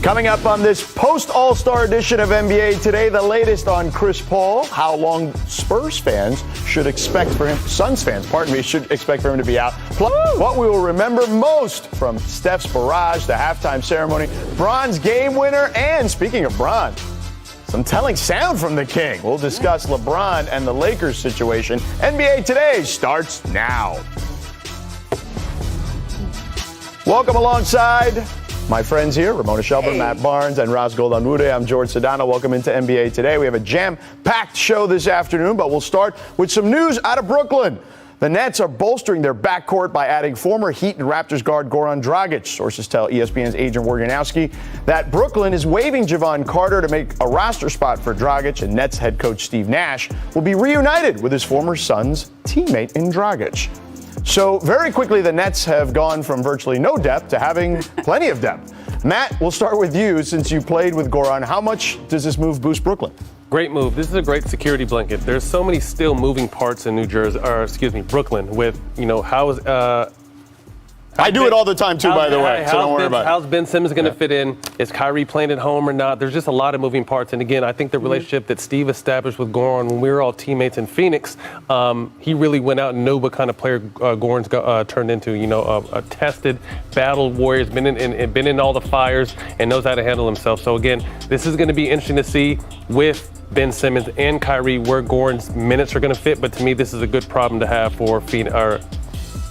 Coming up on this post-All-Star edition of NBA Today, the latest on Chris Paul, how long Spurs fans should expect for him, Suns fans, should expect for him to be out. Plus, what we will remember most from Steph's barrage, the halftime ceremony, Bron's game winner, and speaking of Bron, some telling sound from the King. We'll discuss LeBron and the Lakers situation. NBA Today starts now. Welcome alongside my friends here, Ramona Shelburne, Matt Barnes, and Ras Goldanwude. I'm George Sedano. Welcome into NBA Today. We have a jam-packed show this afternoon, but we'll start with some news out of Brooklyn. The Nets are bolstering their backcourt by adding former Heat and Raptors guard Goran Dragic. Sources tell ESPN's Adrian Wojnarowski that Brooklyn is waiving Javon Carter to make a roster spot for Dragic, and Nets head coach Steve Nash will be reunited with his former Suns teammate in Dragic. So very quickly, the Nets have gone from virtually no depth to having plenty of depth. Matt, we'll start with you since you played with Goran. How much does this move boost Brooklyn? Great move. This is a great security blanket. There's so many still moving parts in Brooklyn with, I do it all the time, too, by the way, so don't worry about it. How's Ben Simmons going to fit in? Is Kyrie playing at home or not? There's just a lot of moving parts. And, again, I think the relationship that Steve established with Goran when we were all teammates in Phoenix, he really went out and knew what kind of player Goran's turned into. A tested, battled warrior, has been in all the fires and knows how to handle himself. So, again, this is going to be interesting to see with Ben Simmons and Kyrie where Goran's minutes are going to fit. But, to me, this is a good problem to have for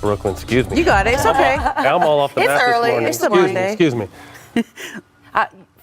Brooklyn, excuse me. You got it. It's okay. I'm all off the map this morning. It's early. Excuse me.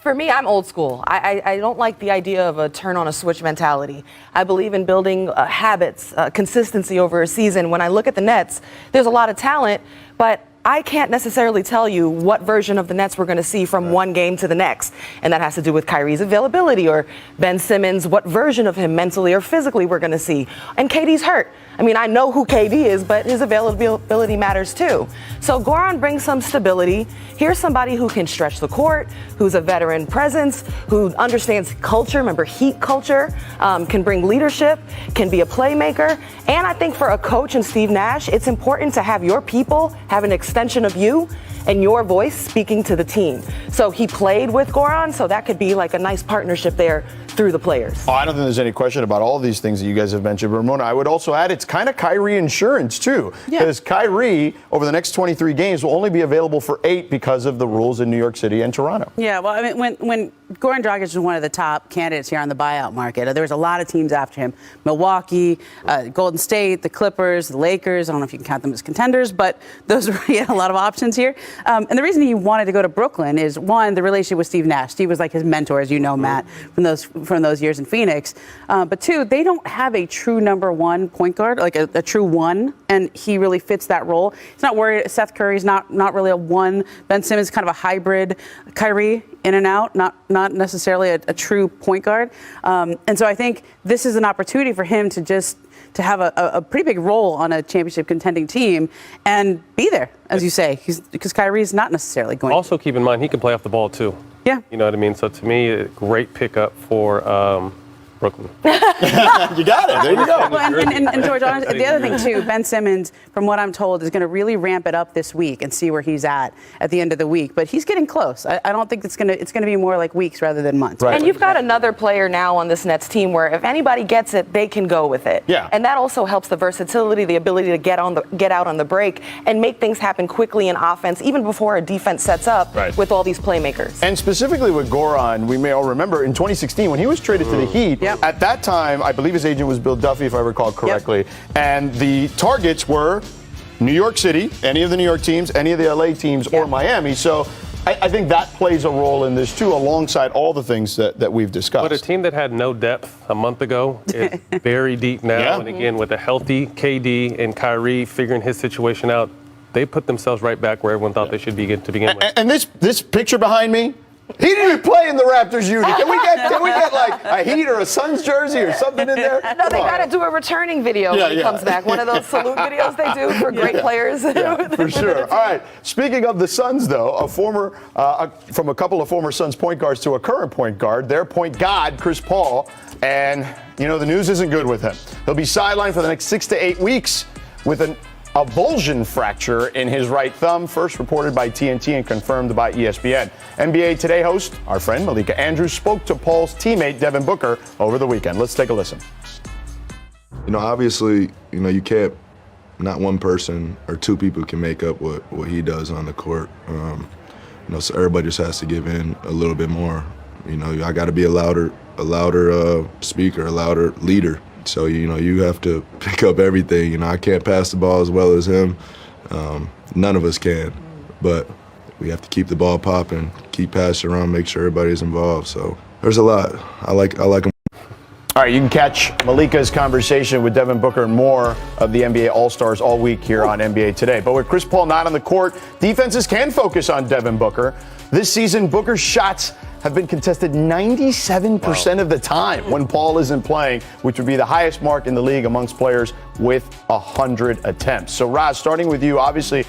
For me, I'm old school. I don't like the idea of a turn on a switch mentality. I believe in building habits, consistency over a season. When I look at the Nets, there's a lot of talent, but I can't necessarily tell you what version of the Nets we're going to see from one game to the next. And that has to do with Kyrie's availability or Ben Simmons, what version of him mentally or physically we're going to see. And KD's hurt. I mean, I know who KD is, but his availability matters too. So Goran brings some stability. Here's somebody who can stretch the court, who's a veteran presence, who understands culture, remember Heat culture, can bring leadership, can be a playmaker. And I think for a coach and Steve Nash, it's important to have your people have an extension of you and your voice speaking to the team. So he played with Goran, so that could be like a nice partnership there through the players. Oh, I don't think there's any question about all these things that you guys have mentioned. Ramona, I would also add it's kind of Kyrie insurance, too. Because Kyrie, over the next 23 games, will only be available for 8 because of the rules in New York City and Toronto. Yeah, well, I mean, when Goran Dragic was one of the top candidates here on the buyout market, there was a lot of teams after him. Milwaukee, Golden State, the Clippers, the Lakers. I don't know if you can count them as contenders, but those were a lot of options here. And the reason he wanted to go to Brooklyn is, one, the relationship with Steve Nash. Steve was like his mentor, as you know, Matt, from those years in Phoenix. But two, they don't have a true number one point guard, like a true one, and he really fits that role. He's not worried. Seth Curry's not really a one. Ben Simmons kind of a hybrid. Kyrie in and out, not necessarily a true point guard. And so I think this is an opportunity for him to have a pretty big role on a championship contending team and be there, as you say, because Kyrie's not necessarily going. Also, keep in mind, he can play off the ball, too. Yeah. You know what I mean? So, to me, a great pickup for Brooklyn. You got it. There you go. Well, and George, honestly, the other thing, too, Ben Simmons, from what I'm told, is going to really ramp it up this week and see where he's at the end of the week. But he's getting close. I don't think it's going to be more like weeks rather than months. Right. And you've got another player now on this Nets team where if anybody gets it, they can go with it. Yeah. And that also helps the versatility, the ability to get out on the break and make things happen quickly in offense, even before a defense sets up with all these playmakers. And specifically with Goran, we may all remember in 2016 when he was traded to the Heat, at that time, I believe his agent was Bill Duffy, if I recall correctly. And the targets were New York City, any of the New York teams, any of the LA teams, or Miami. So I think that plays a role in this, too, alongside all the things that we've discussed. But a team that had no depth a month ago is very deep now. Yeah. And, again, with a healthy KD and Kyrie figuring his situation out, they put themselves right back where everyone thought they should be to begin with. And this picture behind me, he didn't even play in the Raptors uni. Can we get like a Heat or a Suns jersey or something in there? No, they got to do a returning video when he comes back. One of those salute videos they do for great players. Yeah, for sure. All right. Speaking of the Suns, though, from a couple of former Suns point guards to a current point guard, their point guard, Chris Paul, and the news isn't good with him. He'll be sidelined for the next 6 to 8 weeks with an avulsion fracture in his right thumb, first reported by TNT and confirmed by ESPN. NBA Today host, our friend Malika Andrews, spoke to Paul's teammate Devin Booker over the weekend. Let's take a listen. Obviously, you can't, not one person or two people can make up what he does on the court. So everybody just has to give in a little bit more. I got to be a louder speaker, a louder leader. So, you have to pick up everything. I can't pass the ball as well as him. None of us can. But we have to keep the ball popping, keep passing around, make sure everybody's involved. So there's a lot. I like him. All right, you can catch Malika's conversation with Devin Booker and more of the NBA All-Stars all week here on NBA Today. But with Chris Paul not on the court, defenses can focus on Devin Booker. This season, Booker's shots have been contested 97% of the time when Paul isn't playing, which would be the highest mark in the league amongst players with 100 attempts. So, Raz, starting with you, obviously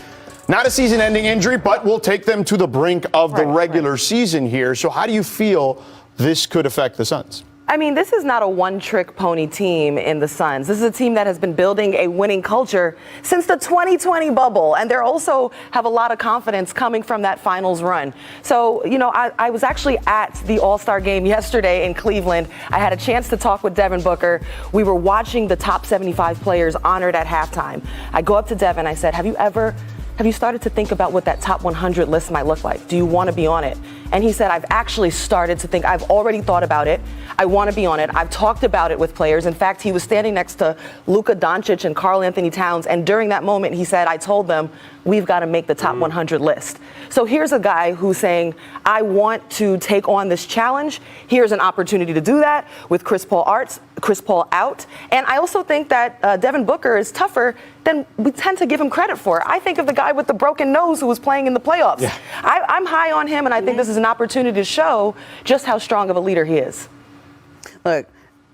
not a season-ending injury, but we'll take them to the brink of the regular season here. So how do you feel this could affect the Suns? I mean, this is not a one-trick pony team in the Suns. This is a team that has been building a winning culture since the 2020 bubble, and they also have a lot of confidence coming from that finals run. So, I was actually at the All-Star game yesterday in Cleveland. I had a chance to talk with Devin Booker. We were watching the top 75 players honored at halftime. I go up to Devin, I said, have you started to think about what that top 100 list might look like? Do you want to be on it? And he said, I've actually started to think. I've already thought about it. I want to be on it. I've talked about it with players. In fact, he was standing next to Luka Doncic and Karl Anthony Towns. And during that moment, he said, I told them, we've got to make the top 100 list. So here's a guy who's saying, I want to take on this challenge. Here's an opportunity to do that with Chris Paul out. And I also think that Devin Booker is tougher than we tend to give him credit for. I think of the guy with the broken nose who was playing in the playoffs. Yeah. I'm high on him, and I think this is an opportunity to show just how strong of a leader he is. Look,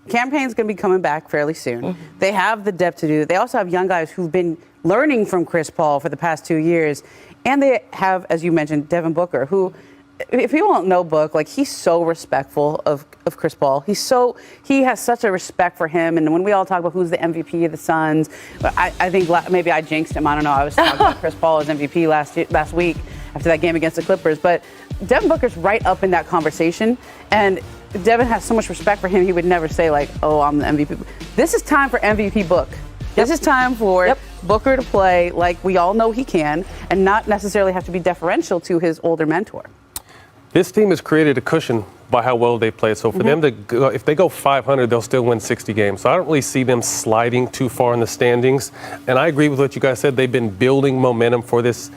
campaign's going to be coming back fairly soon. Mm-hmm. They have the depth to do it. They also have young guys who've been learning from Chris Paul for the past 2 years. And they have, as you mentioned, Devin Booker, who, if you don't know Book, he's so respectful of Chris Paul. He has such a respect for him. And when we all talk about who's the MVP of the Suns, I think maybe I jinxed him. I don't know. I was talking about Chris Paul as MVP last week after that game against the Clippers. But Devin Booker's right up in that conversation. And Devin has so much respect for him, he would never say, oh, I'm the MVP. This is time for MVP Book. This is time for Booker to play like we all know he can and not necessarily have to be deferential to his older mentor. This team has created a cushion by how well they played. So for them to go, if they go 500, they'll still win 60 games. So I don't really see them sliding too far in the standings. And I agree with what you guys said. They've been building momentum for this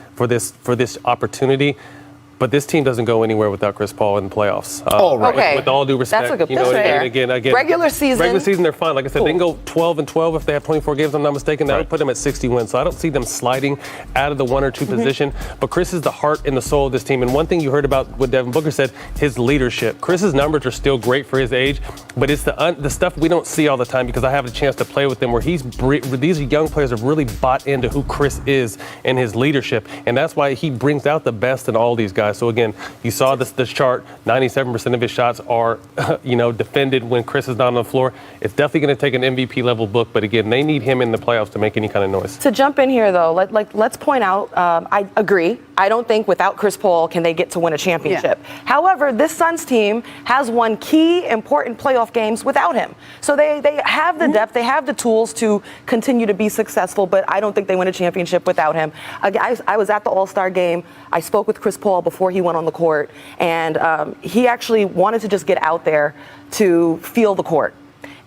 opportunity. But this team doesn't go anywhere without Chris Paul in the playoffs. Okay. With all due respect. That's a good point. Again, regular season, they're fine. Like I said, they can go 12-12 if they have 24 games. I'm not mistaken. That would put them at 60 wins. So I don't see them sliding out of the 1 or 2 position. But Chris is the heart and the soul of this team. And one thing you heard about what Devin Booker said, his leadership. Chris's numbers are still great for his age, but it's the stuff we don't see all the time because I have a chance to play with them where these young players have really bought into who Chris is and his leadership. And that's why he brings out the best in all these guys. So again, you saw this chart, 97% of his shots are, defended when Chris is not on the floor. It's definitely going to take an MVP level Book, but again, they need him in the playoffs to make any kind of noise. To jump in here, though, let's point out, I agree. I don't think without Chris Paul can they get to win a championship. Yeah. However, this Suns team has won key important playoff games without him. So they have the depth, they have the tools to continue to be successful, but I don't think they win a championship without him. I was at the All-Star game. I spoke with Chris Paul before he went on the court, and he actually wanted to just get out there to feel the court.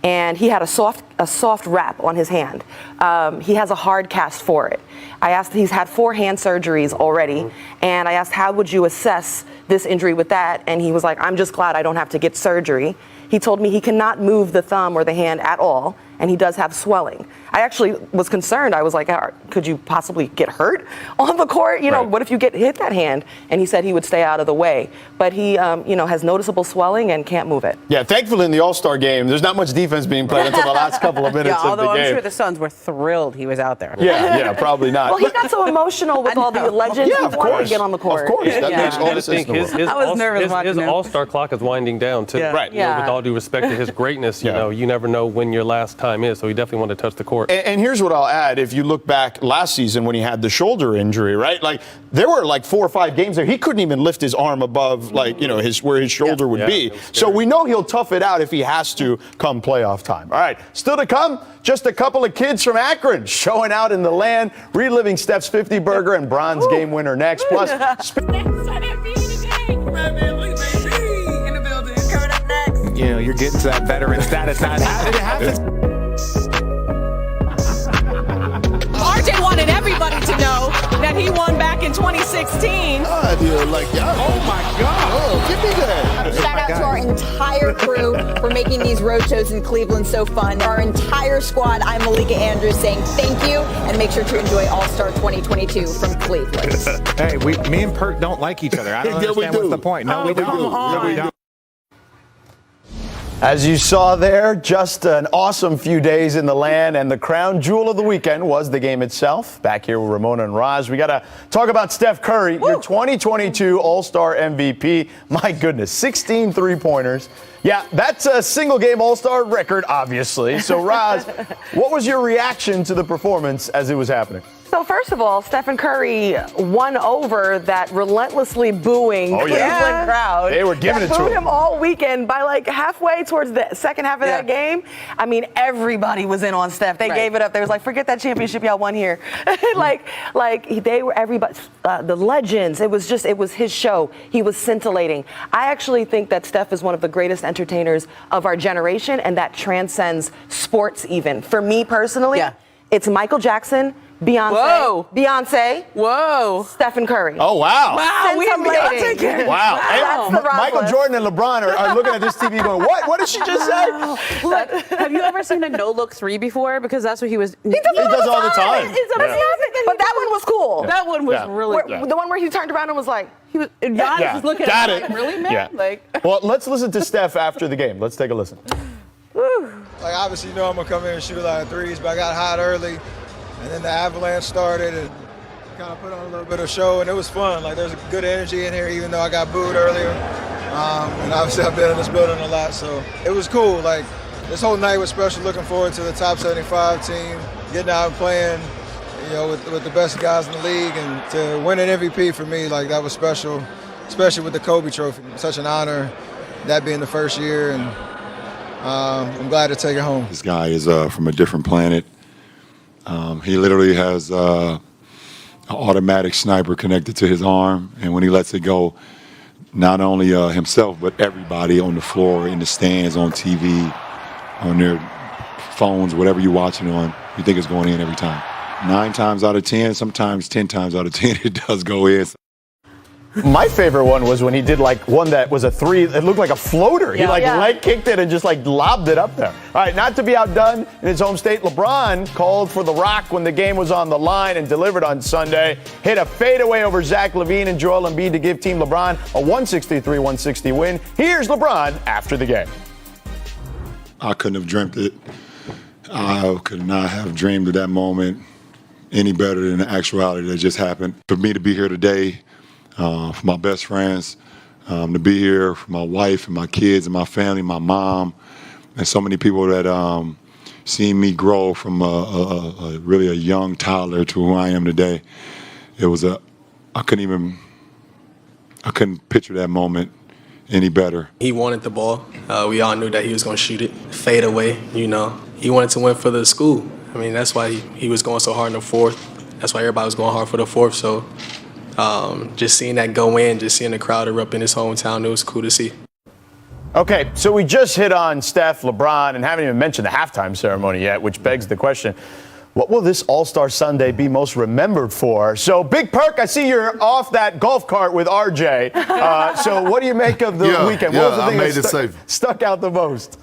And he had a soft wrap on his hand. He has a hard cast for it. I asked, he's had 4 hand surgeries already, and I asked, how would you assess this injury with that? And he was like, I'm just glad I don't have to get surgery. He told me he cannot move the thumb or the hand at all, and he does have swelling. I actually was concerned. I was like, could you possibly get hurt on the court? What if you hit that hand? And he said he would stay out of the way. But he, has noticeable swelling and can't move it. Yeah, thankfully in the All-Star game, there's not much defense being played until the last couple of minutes of the game. Although I'm sure the Suns were thrilled he was out there. Yeah, probably not. Well, he got so emotional with all the legends. Yeah, he wanted to get on the court. Of course, that makes all the sense in the world. I was nervous watching his All-Star clock is winding down, too. Yeah. Right. With all due respect to his greatness, you never know when your last time time is, so he definitely wanted to touch the court. And here's what I'll add. If you look back last season when he had the shoulder injury, right? Like, there were like 4 or 5 games there. He couldn't even lift his arm above, like, you know, where his shoulder would be. So we know he'll tough it out if he has to come playoff time. All right, still to come, just a couple of kids from Akron showing out in the land, reliving Steph's 50-burger and bronze game winner next. Plus, you know, you're getting to that veteran status. Not how did it happen? RJ wanted everybody to know that he won back in 2016. Oh my God! oh, give me that. Shout out to our entire crew for making these road shows in Cleveland so fun. Our entire squad, I'm Malika Andrews saying thank you, and make sure to enjoy All-Star 2022 from Cleveland. Hey, me and Perk don't like each other. I don't understand what's the point. No, we don't. No, we don't. As you saw there, just an awesome few days in the land, and the crown jewel of the weekend was the game itself. Back here with Ramona and Roz, we got to talk about Steph Curry, your 2022 All-Star MVP. My goodness, 16 three-pointers. Yeah, that's a single-game All-Star record, obviously. So, Roz, what was your reaction to the performance as it was happening? So first of all, Stephen Curry won over that relentlessly booing Cleveland crowd. They were giving it to booed him. him all weekend. By like halfway towards the second half of that game, I mean, everybody was in on Steph. They gave it up. They was like, forget that championship y'all won here. like they were everybody, the legends. It was his show. He was scintillating. I actually think that Steph is one of the greatest entertainers of our generation, and that transcends sports even. For me personally, it's Michael Jackson, Beyonce, Stephen Curry. Oh, wow. Wow, we have Beyonce again. Wow. That's the Michael Roz Jordan and LeBron are looking at this TV going, what? What did she just say? Like, have you ever seen a no-look 3 before? Because that's what he was. He does all the time. But that one was cool. That one was really. The one where he turned around and was like, Giannis was looking Got at it. him like, really, man? Yeah. Like, Well, let's listen to Steph after the game. Let's take a listen. Like, obviously, you know I'm going to come in and shoot a lot of threes, but I got hot early, and then the avalanche started, and kind of put on a little bit of show, and it was fun. Like, there's good energy in here, even though I got booed earlier. And obviously, I've been in this building a lot, so it was cool. Like, this whole night was special. Looking forward to the top 75 team, getting out and playing, you know, with the best guys in the league, and to win an MVP for me, like, that was special, especially with the Kobe Trophy. Such an honor, that being the first year, and I'm glad to take it home. This guy is from a different planet. He literally has an automatic sniper connected to his arm, and when he lets it go, not only himself, but everybody on the floor, in the stands, on TV, on their phones, whatever you're watching on, you think it's going in every time. 9 times out of 10, sometimes 10 times out of 10, it does go in. My favorite one was when he did like one that was a 3. It looked like a floater. He leg kicked it and just like lobbed it up there. All right, not to be outdone in his home state, LeBron called for the rock when the game was on the line and delivered on Sunday. Hit a fadeaway over Zach LaVine and Joel Embiid to give Team LeBron a 163-160 win. Here's LeBron after the game. I couldn't have dreamt it. I could not have dreamed of that moment any better than the actuality that just happened. For me to be here today, for my best friends, to be here for my wife and my kids and my family, my mom, and so many people that seen me grow from really a young toddler to who I am today. It was I couldn't picture that moment any better. He wanted the ball. We all knew that he was going to shoot it, fade away, you know. He wanted to win for the school. I mean, that's why he was going so hard in the fourth. That's why everybody was going hard for the fourth. So just seeing that go in, just seeing the crowd erupt in his hometown, it was cool to see. Okay, so we just hit on Steph, LeBron, and haven't even mentioned the halftime ceremony yet, which begs the question, what will this All-Star Sunday be most remembered for? So, Big Perk, I see you're off that golf cart with RJ. So what do you make of the weekend? What was the thing that stuck out the most?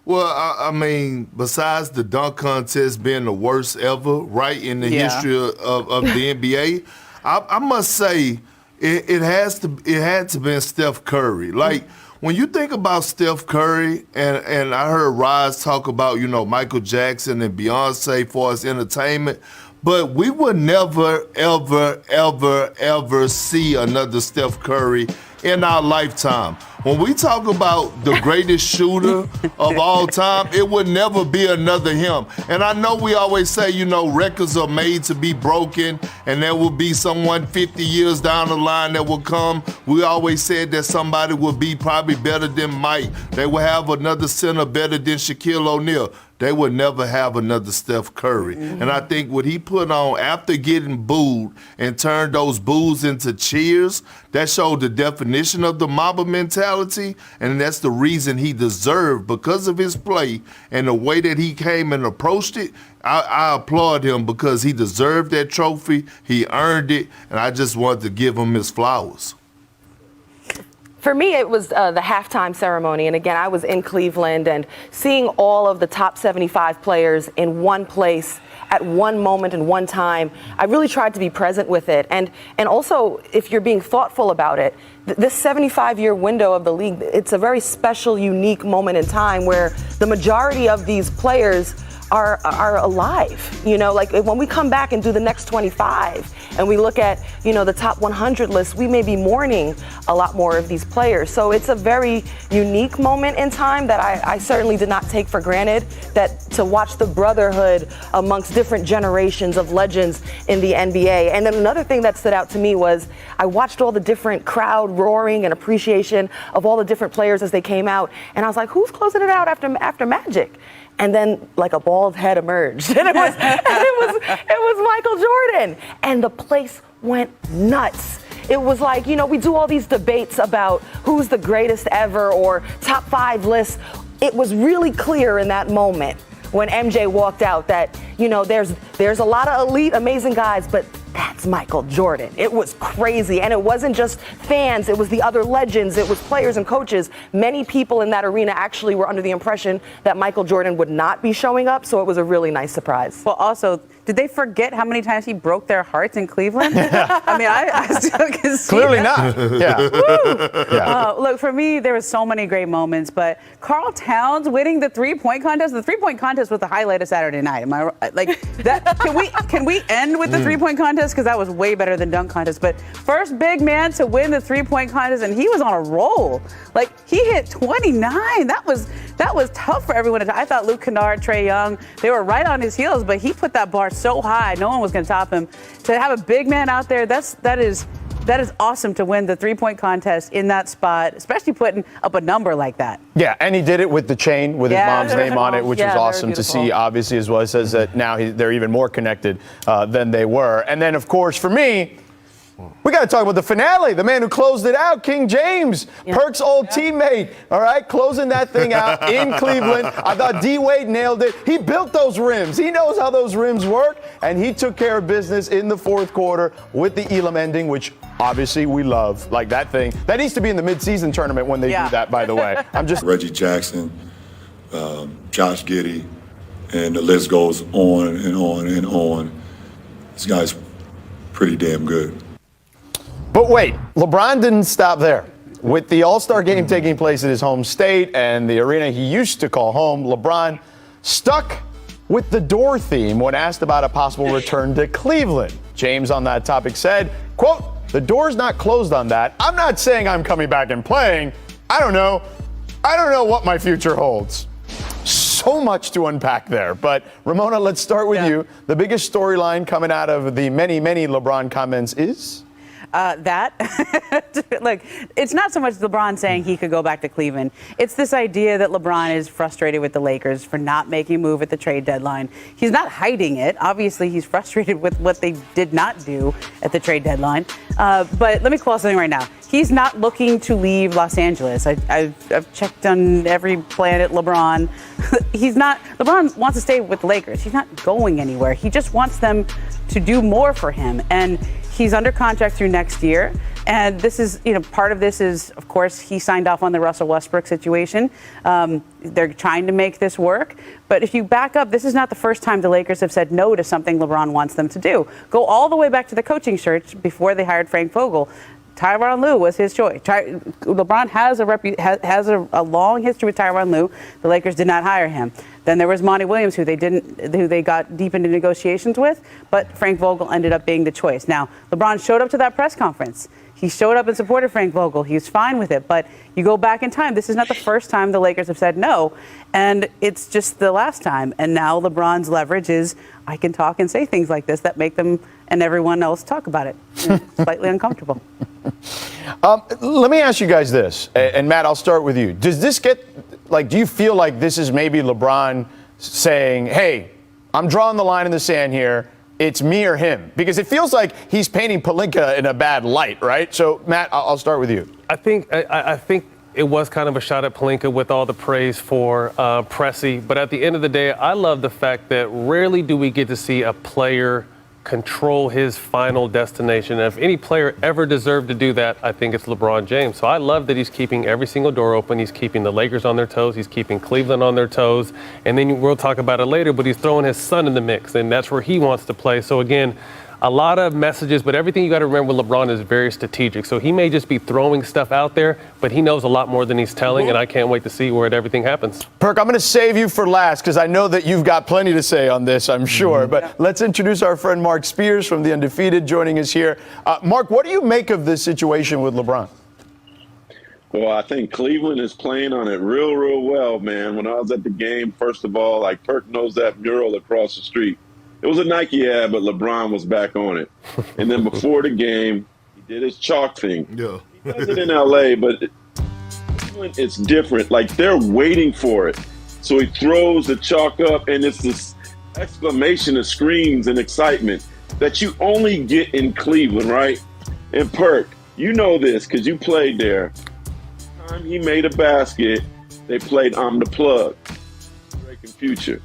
Well, I mean, besides the dunk contest being the worst ever, right, in the history of the NBA, I must say it had to be Steph Curry. Like, when you think about Steph Curry, and I heard Roz talk about, you know, Michael Jackson and Beyonce for his entertainment, but we would never, ever, ever, ever see another Steph Curry in our lifetime. When we talk about the greatest shooter of all time, it would never be another him. And I know we always say, records are made to be broken, and there will be someone 50 years down the line that will come. We always said that somebody will be probably better than Mike. They will have another center better than Shaquille O'Neal. They would never have another Steph Curry. Mm-hmm. And I think what he put on after getting booed and turned those boos into cheers, that showed the definition of the Mamba mentality, and that's the reason he deserved, because of his play and the way that he came and approached it. I applaud him because he deserved that trophy, he earned it, and I just wanted to give him his flowers. For me, it was the halftime ceremony. And again, I was in Cleveland, and seeing all of the top 75 players in one place at one moment and one time, I really tried to be present with it. And also, if you're being thoughtful about it, this 75-year window of the league, it's a very special, unique moment in time where the majority of these players are alive. Like when we come back and do the next 25 and we look at, the top 100 list, we may be mourning a lot more of these players. So it's a very unique moment in time that I certainly did not take for granted, that to watch the brotherhood amongst different generations of legends in the NBA. And then another thing that stood out to me was I watched all the different crowd roaring and appreciation of all the different players as they came out. And I was like, who's closing it out after Magic? And then like a bald head emerged, and it was Michael Jordan, and the place went nuts. It was like, we do all these debates about who's the greatest ever or top 5 lists. It was really clear in that moment when MJ walked out that, there's a lot of elite, amazing guys, but that's Michael Jordan. It was crazy. And it wasn't just fans, it was the other legends, it was players and coaches. Many people in that arena actually were under the impression that Michael Jordan would not be showing up, so it was a really nice surprise. Well, also, did they forget how many times he broke their hearts in Cleveland? I mean, I still can see Clearly that. not. Yeah. Look, for me, there were so many great moments, but Karl Towns winning the three-point contest was the highlight of Saturday night. Am I right? Like that? Can we end with the three-point contest? Because that was way better than dunk contest. But first big man to win the three-point contest, and he was on a roll. Like he hit 29. That was tough for everyone. I thought Luke Kennard, Trae Young, they were right on his heels, but he put that bar so high, no one was going to top him. To have a big man out there, that is awesome to win the three-point contest in that spot, especially putting up a number like that. Yeah, and he did it with the chain with his mom's name on it, which was awesome to see, obviously, as well. It says that now they're even more connected than they were. And then, of course, for me, we got to talk about the finale, the man who closed it out, King James, Perk's old teammate, all right, closing that thing out in Cleveland. I thought D-Wade nailed it. He built those rims. He knows how those rims work, and he took care of business in the fourth quarter with the Elam ending, which obviously we love. Like that thing. That needs to be in the midseason tournament when they do that, by the way. Reggie Jackson, Josh Giddey, and the list goes on and on and on. This guy's pretty damn good. But wait, LeBron didn't stop there. With the All-Star game taking place at his home state and the arena he used to call home, LeBron stuck with the door theme when asked about a possible return to Cleveland. James on that topic said, quote, "The door's not closed on that. I'm not saying I'm coming back and playing. I don't know what my future holds." So much to unpack there. But Ramona, let's start with you. The biggest storyline coming out of the many, many LeBron comments is? Look, it's not so much LeBron saying he could go back to Cleveland. It's this idea that LeBron is frustrated with the Lakers for not making a move at the trade deadline. He's not hiding it. Obviously, he's frustrated with what they did not do at the trade deadline. But let me call something right now. He's not looking to leave Los Angeles. I've checked on every planet LeBron. LeBron wants to stay with the Lakers. He's not going anywhere. He just wants them to do more for him. And he's under contract through next year. And this is, part of this is, of course, he signed off on the Russell Westbrook situation. They're trying to make this work. But if you back up, this is not the first time the Lakers have said no to something LeBron wants them to do. Go all the way back to the coaching search before they hired Frank Vogel. Tyronn Lue was his choice. LeBron has a long history with Tyronn Lue. The Lakers did not hire him. Then there was Monty Williams, who they got deep into negotiations with, but Frank Vogel ended up being the choice. Now, LeBron showed up to that press conference. He showed up and supported Frank Vogel. He's fine with it. But you go back in time. This is not the first time the Lakers have said no. And it's just the last time. And now LeBron's leverage is I can talk and say things like this that make them and everyone else talk about it. Slightly uncomfortable. Let me ask you guys this. And Matt, I'll start with you. Does this get, do you feel like this is maybe LeBron saying, hey, I'm drawing the line in the sand here. It's me or him? Because it feels like he's painting Pelinka in a bad light, right? So, Matt, I'll start with you. I think it was kind of a shot at Pelinka with all the praise for Pressey. But at the end of the day, I love the fact that rarely do we get to see a player control his final destination. And if any player ever deserved to do that, I think it's LeBron James. So I love that he's keeping every single door open. He's keeping the Lakers on their toes. He's keeping Cleveland on their toes. And then we'll talk about it later, but he's throwing his son in the mix, and that's where he wants to play. So again, a lot of messages, but everything you got to remember with LeBron is very strategic. So he may just be throwing stuff out there, but he knows a lot more than he's telling, and I can't wait to see where everything happens. Perk, I'm going to save you for last because I know that you've got plenty to say on this, I'm sure. But let's introduce our friend Mark Spears from The Undefeated joining us here. Mark, what do you make of this situation with LeBron? Well, I think Cleveland is playing on it real well, man. When I was at the game, first of all, Perk knows that mural across the street. It was a Nike ad, but LeBron was back on it. And then before the game, he did his chalk thing. Yeah. He does it in L.A., but it's different. They're waiting for it. So he throws the chalk up, and it's this exclamation of screams and excitement that you only get in Cleveland, right? And Perk, you know this because you played there. The time he made a basket, they played I'm the Plug. Drake and Future.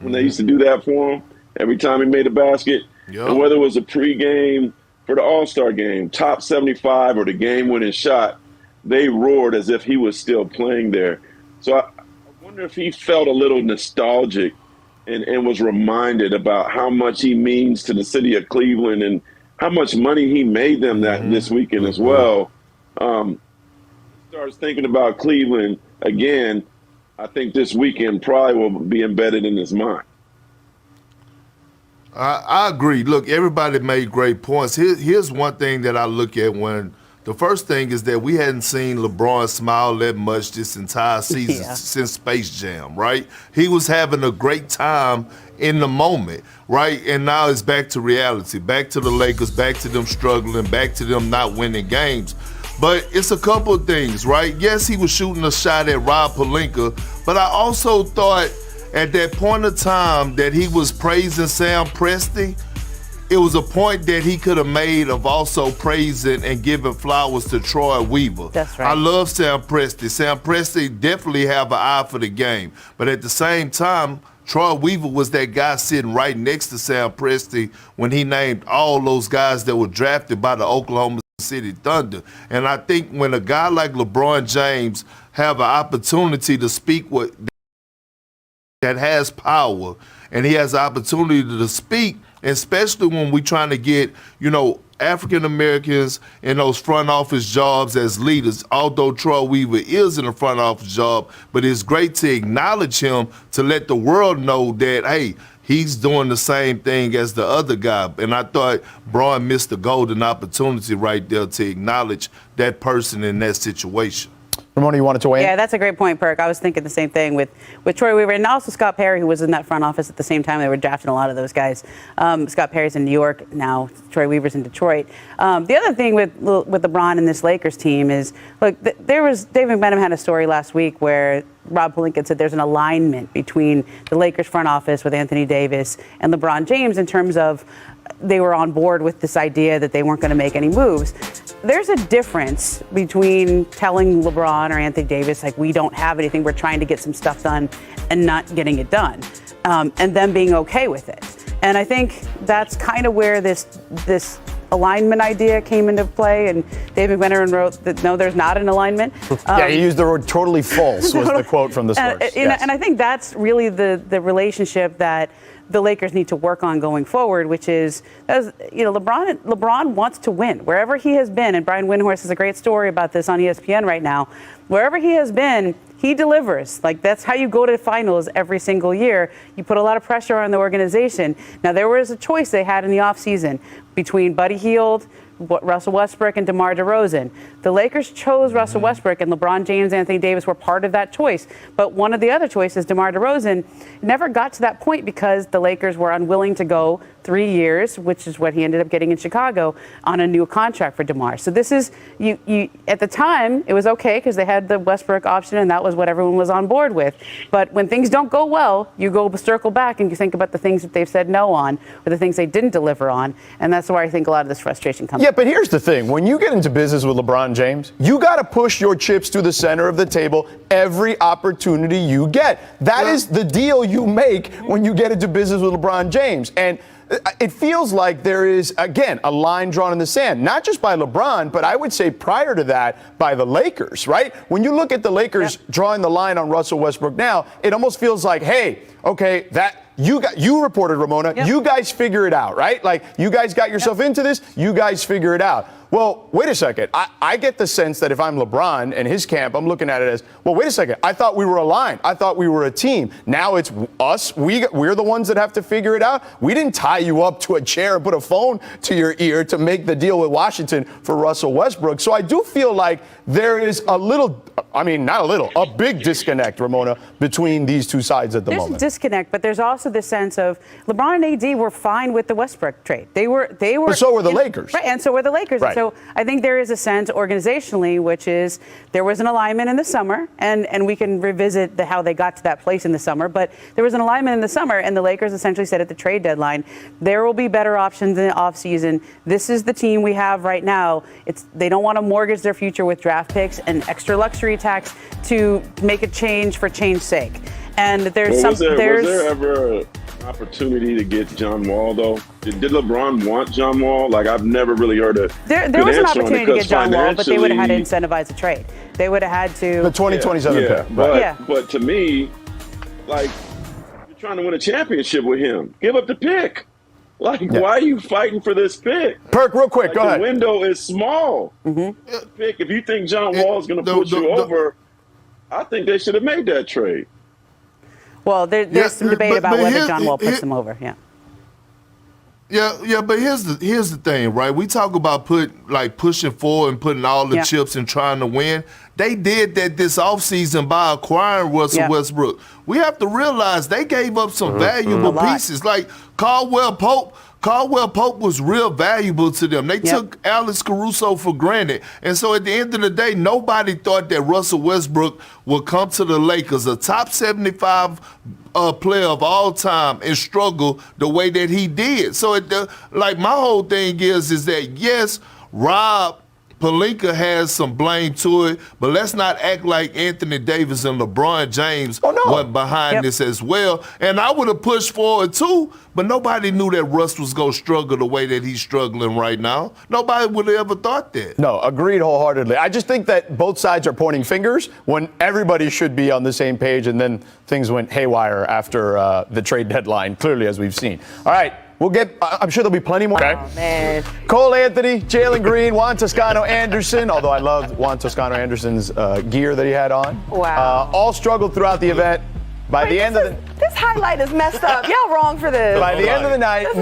When they used to do that for him, every time he made a basket, and whether it was a pregame for the All-Star game, top 75 or the game-winning shot, they roared as if he was still playing there. So I wonder if he felt a little nostalgic and was reminded about how much he means to the city of Cleveland and how much money he made them this weekend as well. Starts thinking about Cleveland again. I think this weekend probably will be embedded in his mind. I agree. Look, everybody made great points. Here's one thing that I look at when the first thing is that we hadn't seen LeBron smile that much this entire season since Space Jam, right? He was having a great time in the moment, right? And now it's back to reality, back to the Lakers, back to them struggling, back to them not winning games. But it's a couple of things, right? Yes, he was shooting a shot at Rob Pelinka, but I also thought at that point of time that he was praising Sam Presti, it was a point that he could have made of also praising and giving flowers to Troy Weaver. That's right. I love Sam Presti. Sam Presti definitely have an eye for the game. But at the same time, Troy Weaver was that guy sitting right next to Sam Presti when he named all those guys that were drafted by the Oklahoma City Thunder. And I think when a guy like LeBron James have an opportunity to speak with that has power, and he has an opportunity to speak, especially when we're trying to get, African Americans in those front office jobs as leaders, although Troy Weaver is in a front office job, but it's great to acknowledge him to let the world know that, hey, he's doing the same thing as the other guy. And I thought Braun missed a golden opportunity right there to acknowledge that person in that situation. Ramona, you wanted to weigh in? Yeah, that's a great point, Perk. I was thinking the same thing with Troy Weaver and also Scott Perry, who was in that front office at the same time. They were drafting a lot of those guys. Scott Perry's in New York now. Troy Weaver's in Detroit. The other thing with LeBron and this Lakers team is, look, David McMenamin had a story last week where Rob Pelinka said there's an alignment between the Lakers front office with Anthony Davis and LeBron James in terms of they were on board with this idea that they weren't going to make any moves. There's a difference between telling LeBron or Anthony Davis, we don't have anything, we're trying to get some stuff done, and not getting it done, and them being okay with it. And I think that's kind of where this alignment idea came into play, and David McMenamin wrote that, no, there's not an alignment. Yeah, he used the word totally false was the quote from the source. And I think that's really the relationship that the Lakers need to work on going forward, which is, LeBron wants to win wherever he has been. And Brian Windhorst has a great story about this on ESPN right now. Wherever he has been, he delivers. That's how you go to finals every single year. You put a lot of pressure on the organization. Now, there was a choice they had in the offseason between Buddy Hield, Russell Westbrook and DeMar DeRozan. The Lakers chose Russell Westbrook, and LeBron James and Anthony Davis were part of that choice. But one of the other choices, DeMar DeRozan, never got to that point because the Lakers were unwilling to go 3 years, which is what he ended up getting in Chicago, on a new contract for DeMar. So this is, you at the time, it was okay because they had the Westbrook option and that was what everyone was on board with. But when things don't go well, you go circle back and you think about the things that they've said no on or the things they didn't deliver on. And that's where I think a lot of this frustration comes. Yeah, but here's the thing. When you get into business with LeBron James, you got to push your chips to the center of the table every opportunity you get. That is the deal you make when you get into business with LeBron James. And it feels like there is, again, a line drawn in the sand, not just by LeBron, but I would say prior to that by the Lakers, right? When you look at the Lakers drawing the line on Russell Westbrook now, it almost feels like, hey, okay, you reported, Ramona, you guys figure it out, right? Like, you guys got yourself into this, you guys figure it out. Well, wait a second. I get the sense that if I'm LeBron and his camp, I'm looking at it as, well, wait a second. I thought we were aligned. I thought we were a team. Now it's us. We're the ones that have to figure it out. We didn't tie you up to a chair and put a phone to your ear to make the deal with Washington for Russell Westbrook. So I do feel like there is a little, I mean, not a little, a big disconnect, Ramona, between these two sides at the moment. There's a disconnect, but there's also the sense of LeBron and AD were fine with the Westbrook trade. They were. But so were the Lakers. Right, and so were the Lakers. Right. So I think there is a sense organizationally, which is there was an alignment in the summer, and we can revisit how they got to that place in the summer, but there was an alignment in the summer, and the Lakers essentially said at the trade deadline, there will be better options in the offseason. This is the team we have right now. They don't want to mortgage their future with draft picks and extra luxury tax to make a change for change's sake. And there's was there ever an opportunity to get John Wall, though? Did LeBron want John Wall? Like, I've never really heard a There was an opportunity to get John Wall, but they would have had to incentivize a trade. They would have had to. The 2027 pick. But to me, like, you're trying to win a championship with him. Give up the pick. Like, why are you fighting for this pick? Perk, real quick, go ahead. The window is small. Pick. If you think John Wall is going to push you over, I think they should have made that trade. Well, there's some debate about whether John Wall puts them over. Yeah, but here's the thing, right? We talk about pushing forward and putting all the chips and trying to win. They did that this offseason by acquiring Russell Westbrook. We have to realize they gave up some valuable pieces. Like Caldwell Pope was real valuable to them. They took Alex Caruso for granted. And so at the end of the day, nobody thought that Russell Westbrook would come to the Lakers, a top 75 player of all time, and struggle the way that he did. So my whole thing is that, yes, Rob Pelinka has some blame to it, but let's not act like Anthony Davis and LeBron James went behind this as well. And I would have pushed forward too, but nobody knew that Russ was going to struggle the way that he's struggling right now. Nobody would have ever thought that. No, agreed wholeheartedly. I just think that both sides are pointing fingers when everybody should be on the same page, and then things went haywire after the trade deadline, clearly, as we've seen. All right. I'm sure there'll be plenty more. Oh, man. Cole Anthony, Jalen Green, Juan Toscano Anderson, although I loved Juan Toscano Anderson's gear that he had on. Wow. All struggled throughout the event. This highlight is messed up. Y'all wrong for this. By the end of the night,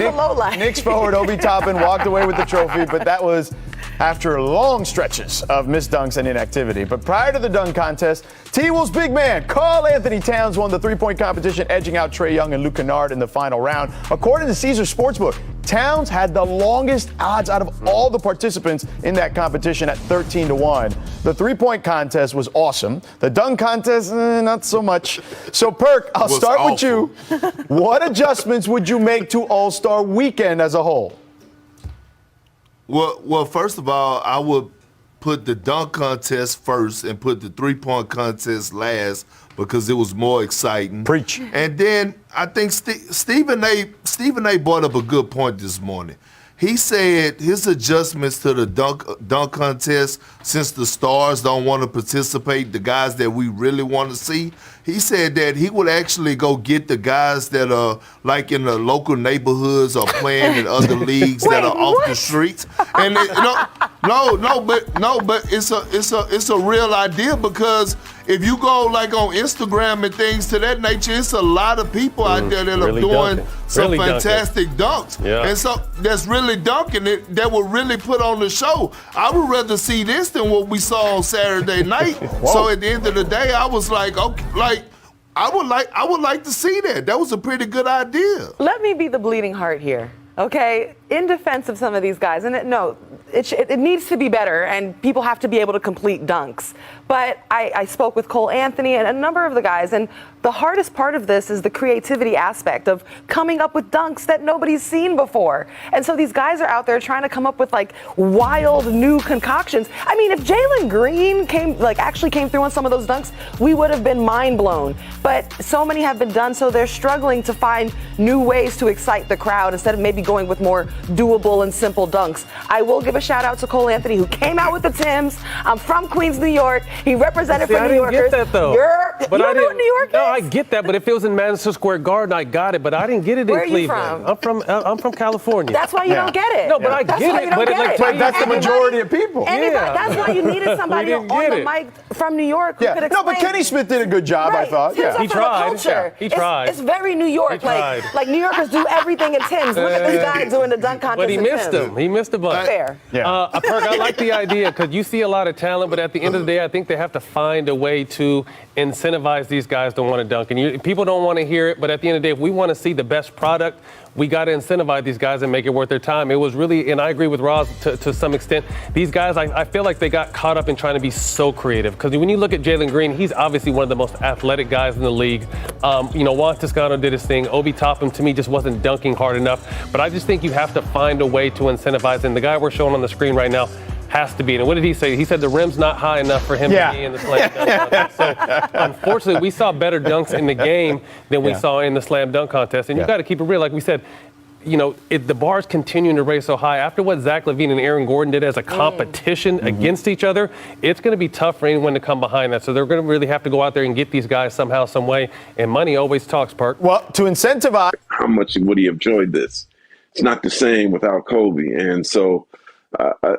Knicks forward Obi Toppin walked away with the trophy, but that was after long stretches of missed dunks and inactivity. But prior to the dunk contest, T-Wolves' big man, Karl Anthony Towns, won the three-point competition, edging out Trae Young and Luke Kennard in the final round. According to Caesars Sportsbook, Towns had the longest odds out of all the participants in that competition at 13-1. The three-point contest was awesome. The dunk contest, not so much. So, Perk, I'll start with you. What adjustments would you make to All-Star Weekend as a whole? Well, first of all, I would put the dunk contest first and put the three-point contest last because it was more exciting. Preach. And then I think Stephen A. brought up a good point this morning. He said his adjustments to the dunk contest, since the stars don't want to participate, the guys that we really want to see, he said that he would actually go get the guys that are like in the local neighborhoods or playing in other leagues that are off the streets. And but it's a real idea, because if you go like on Instagram and things to that nature, it's a lot of people out there that really are doing dunking. some Really fantastic dunks. Yeah. And so that's really dunking it, that will really put on the show. I would rather see this than what we saw on Saturday night. So at the end of the day, I was like, okay, like I would like to see that. That was a pretty good idea. Let me be the bleeding heart here, okay? In defense of some of these guys, and it needs to be better, and people have to be able to complete dunks. But I spoke with Cole Anthony and a number of the guys, and the hardest part of this is the creativity aspect of coming up with dunks that nobody's seen before. And so these guys are out there trying to come up with like wild new concoctions. I mean, if Jalen Green actually came through on some of those dunks, we would have been mind blown. But so many have been done, so they're struggling to find new ways to excite the crowd instead of maybe going with more doable and simple dunks. I will give a shout out to Cole Anthony, who came out with the Timbs. I'm from Queens, New York. He represented for New Yorkers. I didn't get that, though. You don't know what New York is? No, I get that, but if it was in Madison Square Garden, I got it, but I didn't get it in Where are you Cleveland. from? I'm from California. That's why you don't get it. No, but I That's get why it. you don't But get like, it. But that's the majority of people. That's why you needed somebody on the mic from New York who could explain. No, but Kenny Smith did a good job, I thought. Timbs are He for tried. the culture. He tried. It's very New York. He tried. Like New Yorkers do everything in Timbs. Look at this guy doing the dunk contest. But he in missed Timbs. him. He missed a bunch. Fair. Yeah. Perk, I like the idea because you see a lot of talent, but at the end of the day, I think they have to find a way to incentivize these guys to want to dunk. And people don't want to hear it, but at the end of the day, if we want to see the best product, we got to incentivize these guys and make it worth their time. It was really, and I agree with Roz to some extent, these guys, I feel like they got caught up in trying to be so creative. Because when you look at Jalen Green, he's obviously one of the most athletic guys in the league. Juan Toscano did his thing. Obi Toppin, to me, just wasn't dunking hard enough. But I just think you have to find a way to incentivize. And the guy we're showing on the screen right now has to be. And what did he say? He said the rim's not high enough for him to be in the slam dunk contest. So, unfortunately, we saw better dunks in the game than we saw in the slam dunk contest. And you got to keep it real. Like we said, the bar's continuing to raise so high. After what Zach LaVine and Aaron Gordon did as a competition against each other, it's going to be tough for anyone to come behind that. So they're going to really have to go out there and get these guys somehow, some way. And money always talks, Perk. Well, to incentivize. How much would he have enjoyed this? It's not the same without Kobe. And so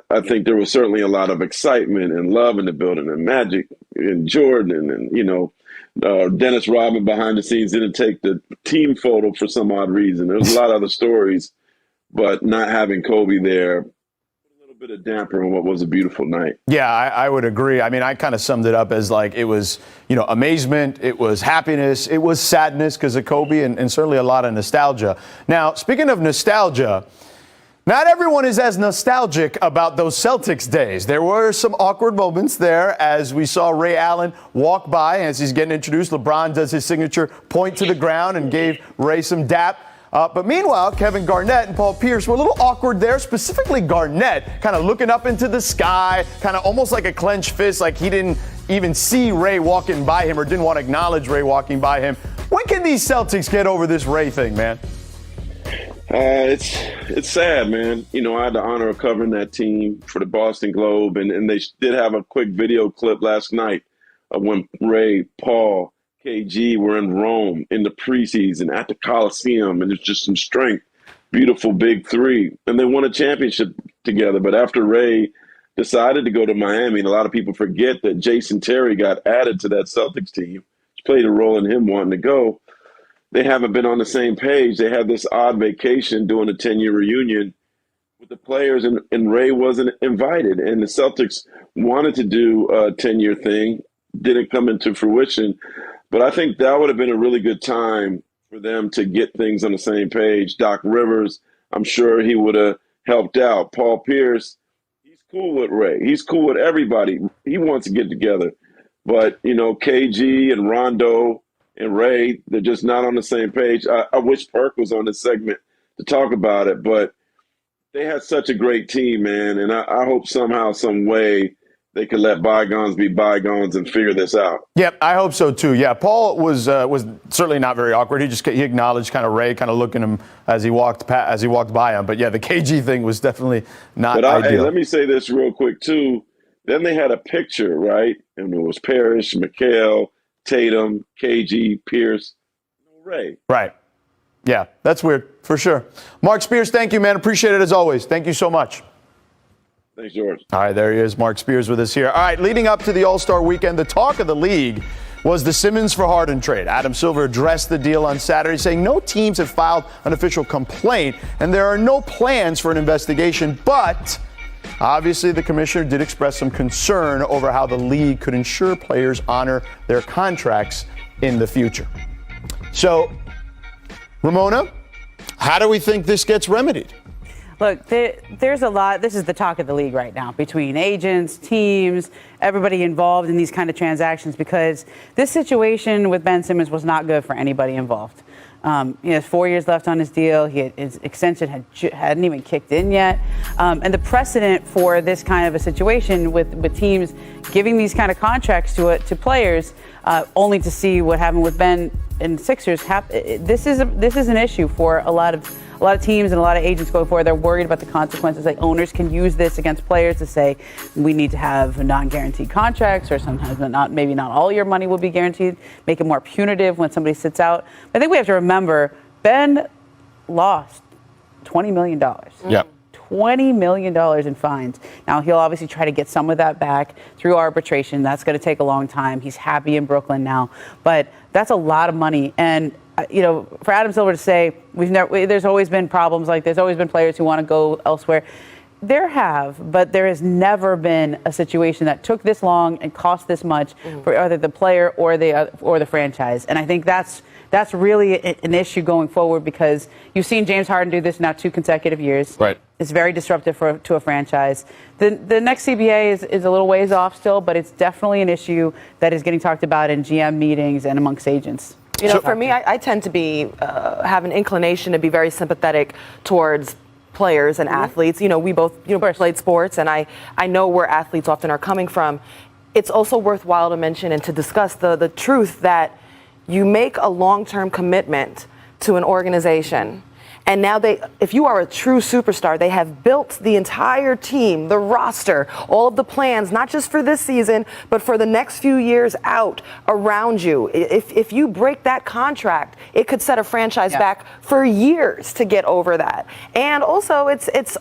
I think there was certainly a lot of excitement and love in the building, and Magic and Jordan and Dennis Rodman behind the scenes didn't take the team photo for some odd reason. There was a lot of other stories, but not having Kobe there, a little bit of damper on what was a beautiful night. Yeah, I would agree. I mean, I kind of summed it up as like it was, amazement, it was happiness, it was sadness because of Kobe, and certainly a lot of nostalgia. Now, speaking of nostalgia, not everyone is as nostalgic about those Celtics days. There were some awkward moments there as we saw Ray Allen walk by as he's getting introduced. LeBron does his signature point to the ground and gave Ray some dap. But meanwhile, Kevin Garnett and Paul Pierce were a little awkward there, specifically Garnett, kind of looking up into the sky, kind of almost like a clenched fist, like he didn't even see Ray walking by him or didn't want to acknowledge Ray walking by him. When can these Celtics get over this Ray thing, man? It's sad, man. I had the honor of covering that team for the Boston Globe, and they did have a quick video clip last night of when Ray, Paul, KG were in Rome in the preseason at the Coliseum, and it's just some strength, beautiful big three, and they won a championship together. But after Ray decided to go to Miami, and a lot of people forget that Jason Terry got added to that Celtics team, which played a role in him wanting to go. They haven't been on the same page. They had this odd vacation doing a 10-year reunion with the players, and Ray wasn't invited. And the Celtics wanted to do a 10-year thing, didn't come into fruition. But I think that would have been a really good time for them to get things on the same page. Doc Rivers, I'm sure he would have helped out. Paul Pierce, he's cool with Ray. He's cool with everybody. He wants to get together. But, KG and Rondo and Ray, they're just not on the same page. I wish Perk was on this segment to talk about it, but they had such a great team, man. And I hope somehow, some way, they could let bygones be bygones and figure this out. Yep, I hope so too. Yeah, Paul was certainly not very awkward. He acknowledged kind of Ray kind of looking at him as he walked by him. But yeah, the KG thing was definitely not ideal. Hey, let me say this real quick too. Then they had a picture, right? And it was Parrish, McHale, Tatum, KG, Pierce, Ray. Right. Yeah, that's weird for sure. Mark Spears, thank you, man. Appreciate it as always. Thank you so much. Thanks, George. All right, there he is, Mark Spears with us here. All right, leading up to the All-Star weekend, the talk of the league was the Simmons for Harden trade. Adam Silver addressed the deal on Saturday, saying no teams have filed an official complaint and there are no plans for an investigation, but obviously the commissioner did express some concern over how the league could ensure players honor their contracts in the future. So, Ramona, how do we think this gets remedied? Look, there's a lot. This is the talk of the league right now between agents, teams, everybody involved in these kind of transactions, because this situation with Ben Simmons was not good for anybody involved. He has 4 years left on his deal. His extension hadn't even kicked in yet. And the precedent for this kind of a situation with teams giving these kind of contracts to players, only to see what happened with Ben and Sixers, this is an issue for a lot of teams and a lot of agents going forward. They're worried about the consequences. Like, owners can use this against players to say, we need to have non-guaranteed contracts, or sometimes maybe not all your money will be guaranteed, make it more punitive when somebody sits out. But I think we have to remember, Ben lost $20 million. Yep. $20 million in fines. Now, he'll obviously try to get some of that back through arbitration. That's going to take a long time. He's happy in Brooklyn now. But that's a lot of money. And, for Adam Silver to say, there's always been problems, like there's always been players who want to go elsewhere. There have, but there has never been a situation that took this long and cost this much for either the player or the franchise. And I think that's really an issue going forward, because you've seen James Harden do this now 2 consecutive years. Right. It's very disruptive to a franchise. The next CBA is a little ways off still, but it's definitely an issue that is getting talked about in GM meetings and amongst agents. For me, I tend to have an inclination to be very sympathetic towards players and athletes. We both played sports, and I know where athletes often are coming from. It's also worthwhile to mention and to discuss the truth that you make a long-term commitment to an organization, and now if you are a true superstar, they have built the entire team, the roster, all of the plans, not just for this season, but for the next few years out around you. If you break that contract, it could set a franchise back for years to get over that. And also, it's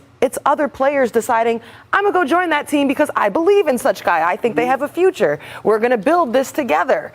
other players deciding, I'm going to go join that team because I believe in such guy. I think they have a future. We're going to build this together.